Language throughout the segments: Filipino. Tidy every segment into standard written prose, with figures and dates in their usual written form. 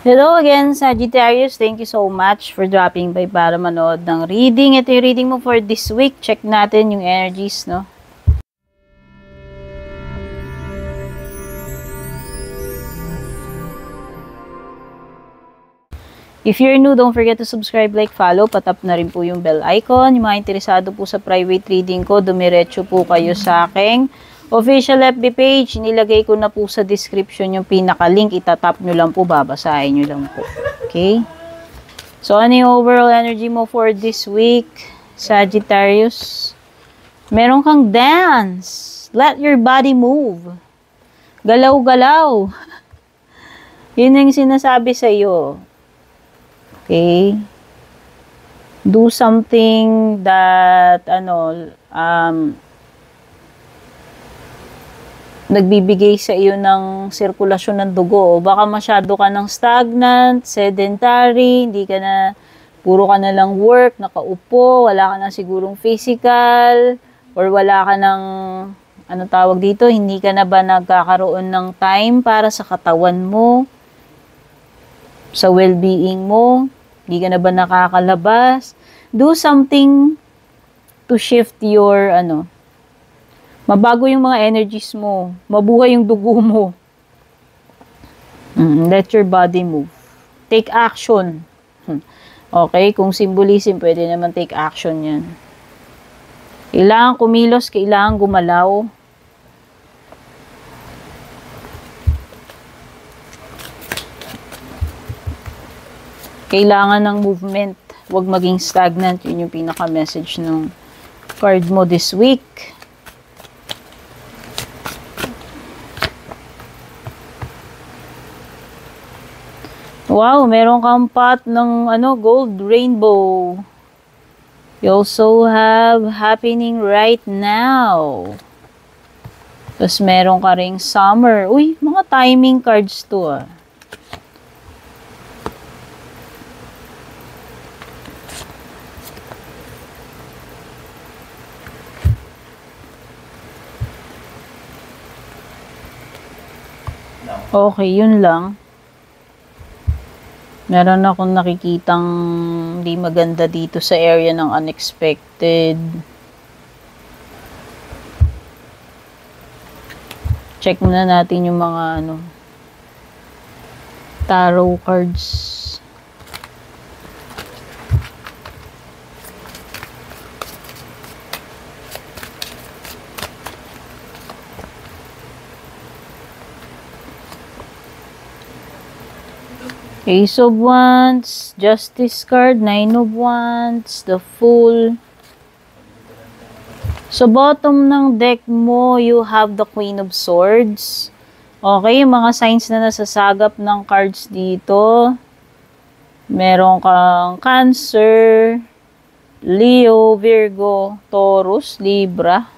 Hello again, Sagittarius. Thank you so much for dropping by para manood ng reading. Ito yung reading mo for this week. Check natin yung energies, no? If you're new, don't forget to subscribe, like, follow. Patap na rin po yung bell icon. Yung mga interesado po sa private reading ko, dumiretso po kayo sa aking official FB page. Nilagay ko na po sa description yung pinaka-link. Itatap nyo lang po, babasahin nyo lang po. Okay? So, ano yung overall energy mo for this week, Sagittarius? Meron kang dance. Let your body move. Galaw-galaw. Yun yung sinasabi sa iyo. Okay? Do something that, nagbibigay sa iyo ng sirkulasyon ng dugo. O baka masyado ka ng stagnant, sedentary, hindi ka na, puro ka na lang work, nakaupo, wala ka na sigurong physical, or wala ka ng, tawag dito, hindi ka na ba nagkakaroon ng time para sa katawan mo, sa well-being mo, hindi ka na ba nakakalabas? Do something to shift your, mabago yung mga energies mo, mabuhay yung dugo mo. Let your body move. Take action. Okay, kung symbolism, pwede naman take action yan. Kailangan kumilos, kailangan gumalaw. Kailangan ng movement. Huwag maging stagnant. Yun yung pinaka-message ng card mo this week. Wow, meron kang pot ng gold rainbow. You also have happening right now. Tapos meron ka ring summer. Uy, mga timing cards to ah. Okay, yun lang. Meron akong nakikitang di maganda dito sa area ng unexpected. Check muna natin yung mga tarot cards. Ace of Wands, Justice card, Nine of Wands, the Fool. Sa bottom ng deck mo, you have the Queen of Swords. Okay, yung mga signs na nasasagap ng cards dito. Meron kang Cancer, Leo, Virgo, Taurus, Libra.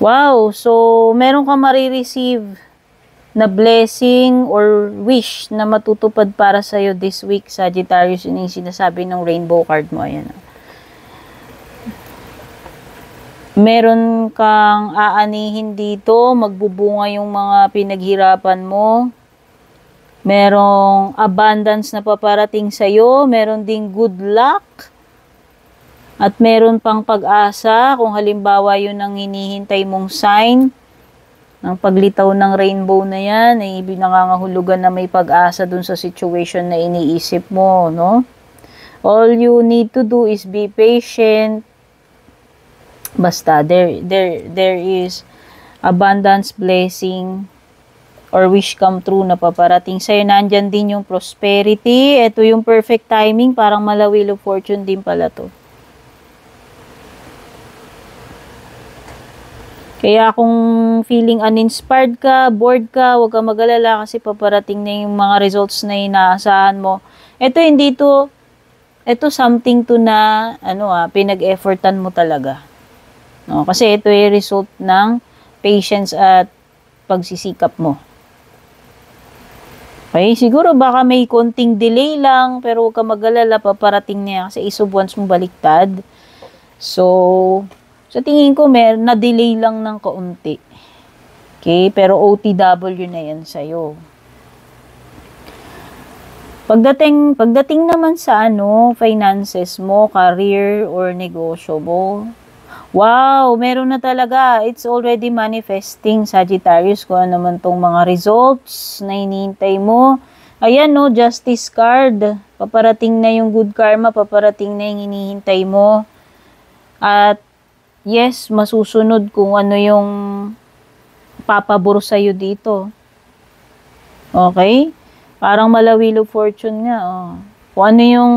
Wow, so meron ka marireceive na blessing or wish na matutupad para sa'yo this week, Sagittarius. Yun yung sinasabi ng rainbow card mo. Ayan. Meron kang aanihin dito, magbubunga yung mga pinaghirapan mo. Merong abundance na paparating sa'yo. Meron ding good luck. At meron pang pag-asa, kung halimbawa yun ang hinihintay mong sign, ng paglitaw ng rainbow na yan, ay nangangahulugan na may pag-asa dun sa situation na iniisip mo, no? All you need to do is be patient. Basta, there is abundance, blessing, or wish come true na paparating sa'yo. Nandyan din yung prosperity. Ito yung perfect timing, parang malawil of fortune din pala to. Kaya kung feeling uninspired ka, bored ka, huwag ka mag-alala kasi paparating na yung mga results na inaasahan mo. Ito hindi to, ito something to na, pinag-effortan mo talaga. No? Kasi ito ay result ng patience at pagsisikap mo. Okay, siguro baka may konting delay lang, pero huwag ka mag-alala, paparating na yan kasi Ace of Wands mo baliktad. So, Sa tingin ko, na-delay lang ng kaunti. Okay? Pero OTW na yan sa'yo. Pagdating naman sa finances mo, career, or negosyo mo, wow, meron na talaga. It's already manifesting, Sagittarius, kung ano naman tong mga results na hinihintay mo. Ayan, no, Justice card. Paparating na yung good karma, paparating na yung hinihintay mo. At, yes, masusunod kung ano yung papabor sa'yo dito. Okay? Parang malawilog fortune nga. Oh. Kung ano yung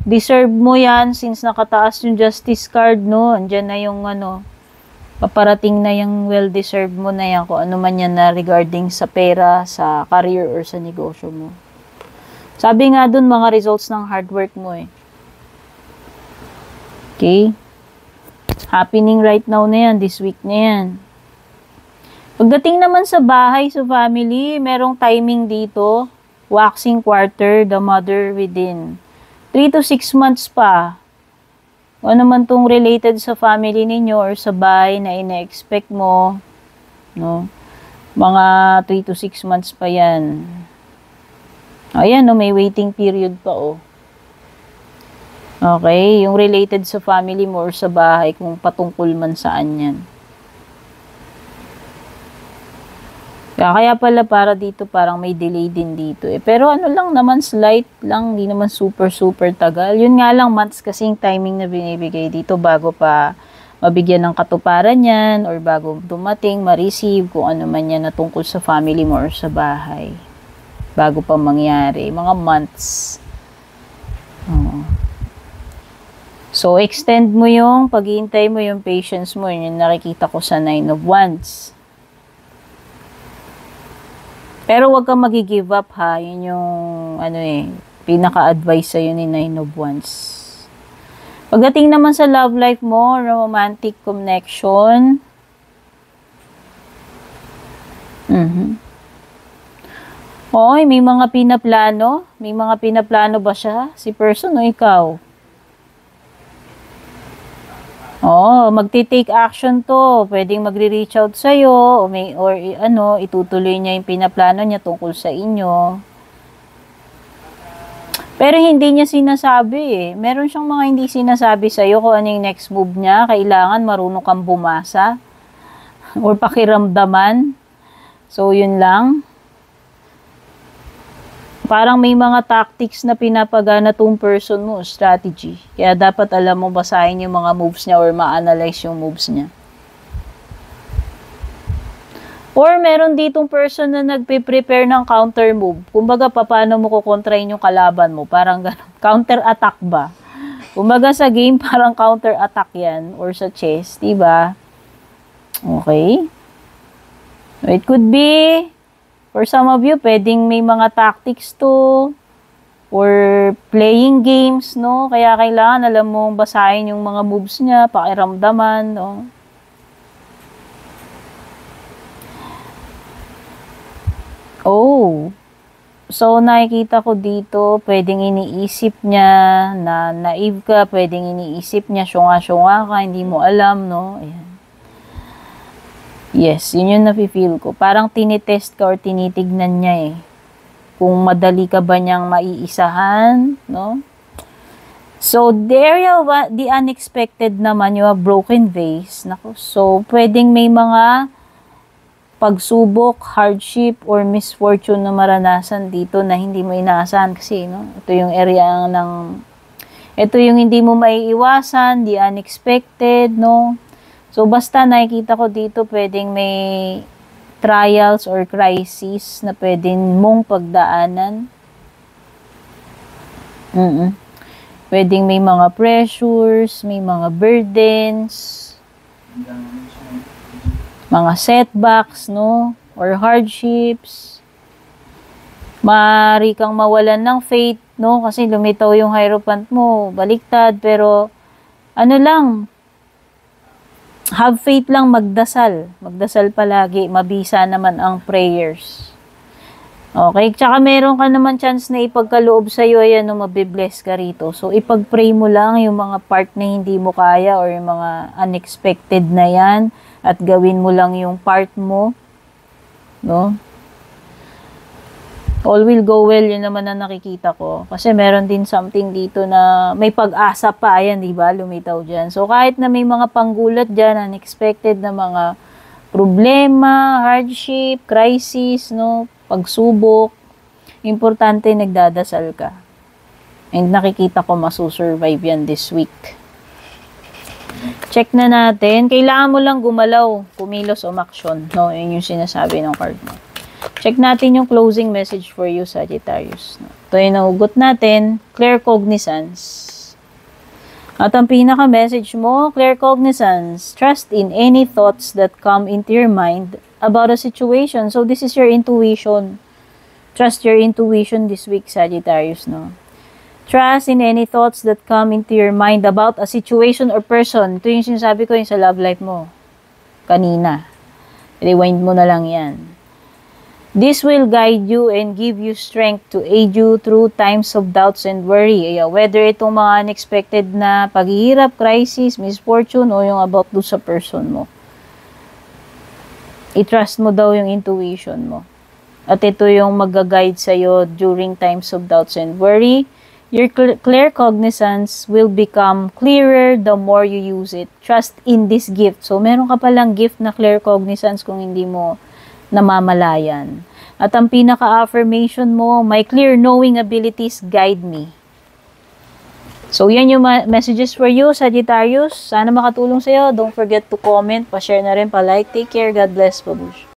deserve mo yan, since nakataas yung justice card, no? Andyan na yung paparating na yung well-deserved mo na yan, kung ano man yan na regarding sa pera, sa career, or sa negosyo mo. Sabi nga dun, mga results ng hard work mo eh. Okay? Happening right now na yan, this week na yan. Pagdating naman sa bahay, sa family, merong timing dito. Waxing quarter, the mother within. 3 to 6 months pa. Ano man tong related sa family ninyo or sa bahay na ina-expect mo, no? Mga 3 to 6 months pa yan. Ayan, no, may waiting period pa, oh. Okay, yung related sa family mo or sa bahay, kung patungkol man saan yan. Kaya pala para dito parang may delay din dito eh. Pero ano lang naman, slight lang, hindi naman super tagal. Yun nga lang, months kasing timing na binibigay dito bago pa mabigyan ng katuparan yan or bago dumating, ma-receive kung ano man yan na tungkol sa family mo or sa bahay. Bago pa mangyari. Mga months. So, extend mo yung paghihintay mo, yung patience mo. Yun yung nakikita ko sa 9 of Wands. Pero wag kang magi-give up ha. Yun yung pinaka-advice sa'yo ni 9 of Wands. Pagdating naman sa love life mo, romantic connection. Oy, may mga pinaplano. May mga pinaplano ba siya? Si person o ikaw? Magti-take action to. Pwedeng magre-reach out sa'yo or itutuloy niya yung pinaplano niya tungkol sa inyo. Pero hindi niya sinasabi eh. Meron siyang mga hindi sinasabi sa'yo kung ano yung next move niya. Kailangan marunong kang bumasa or pakiramdaman. So, yun lang. Parang may mga tactics na pinapagana tong person mo, strategy. Kaya dapat alam mo basahin yung mga moves niya or ma-analyze yung moves niya. Or meron ditong person na nagpe-prepare ng counter move. Kumbaga, paano mo kukontrahin yung kalaban mo? Parang gano'n. Counter-attack ba? Kumbaga sa game, parang counter-attack yan. Or sa chess, diba? Okay. It could be... For some of you, pwedeng may mga tactics to or playing games, no? Kaya kailangan alam mo basahin yung mga moves niya, pakiramdaman, no? So nakikita ko dito, pwedeng iniisip niya na naive ka, pwedeng iniisip niya syunga-syunga ka, hindi mo alam, no? Ayan. Yes, yun yung nafe-feel ko. Parang tinitest ka or tinitignan niya eh. Kung madali ka ba niyang maiisahan, no? So, the area of the unexpected naman, you have broken vase. Nako, so, pwedeng may mga pagsubok, hardship, or misfortune na maranasan dito na hindi mo inaasahan kasi, no? Ito yung area ito yung hindi mo maiiwasan, the unexpected, no? So, basta nakikita ko dito, pwedeng may trials or crisis na pwedeng mong pagdaanan. Pwedeng may mga pressures, may mga burdens, mga setbacks, no? Or hardships. Maaari kang mawalan ng faith, no? Kasi lumitaw yung Hierophant mo, baliktad, pero have faith lang, magdasal. Magdasal palagi, mabisa naman ang prayers. Okay, tsaka meron ka naman chance na ipagkaloob sa'yo, ayan, no, mabibless ka rito. So, ipag-pray mo lang yung mga part na hindi mo kaya or yung mga unexpected na yan at gawin mo lang yung part mo, no? All will go well, yun naman ang nakikita ko. Kasi meron din something dito na may pag-asa pa, ayan, di ba, lumitaw dyan. So, kahit na may mga panggulat dyan, unexpected na mga problema, hardship, crisis, no, pagsubok, importante nagdadasal ka. And nakikita ko masusurvive yan this week. Check na natin. Kailangan mo lang gumalaw, kumilos o maksyon. No, yun yung sinasabi ng card mo. Check natin yung closing message for you, Sagittarius. No? Ito yung nahugot natin, clear cognizance. At ang pinaka-message mo, clear cognizance. Trust in any thoughts that come into your mind about a situation. So, this is your intuition. Trust your intuition this week, Sagittarius, no? Trust in any thoughts that come into your mind about a situation or person. Ito yung sinasabi ko yung sa love life mo. Kanina. Rewind mo na lang yan. This will guide you and give you strength to aid you through times of doubts and worry. Whether itong mga unexpected na paghihirap, crisis, misfortune, o yung about do sa person mo. I-trust mo daw yung intuition mo. At ito yung mag-guide sa'yo during times of doubts and worry. Your clear cognizance will become clearer the more you use it. Trust in this gift. So, meron ka palang gift na clear cognizance kung hindi mo namamalayan. At ang pinaka-affirmation mo, my clear knowing abilities guide me. So, yan yung messages for you, Sagittarius. Sana makatulong sa'yo. Don't forget to comment, pa-share na rin, pa-like. Take care. God bless, Babush.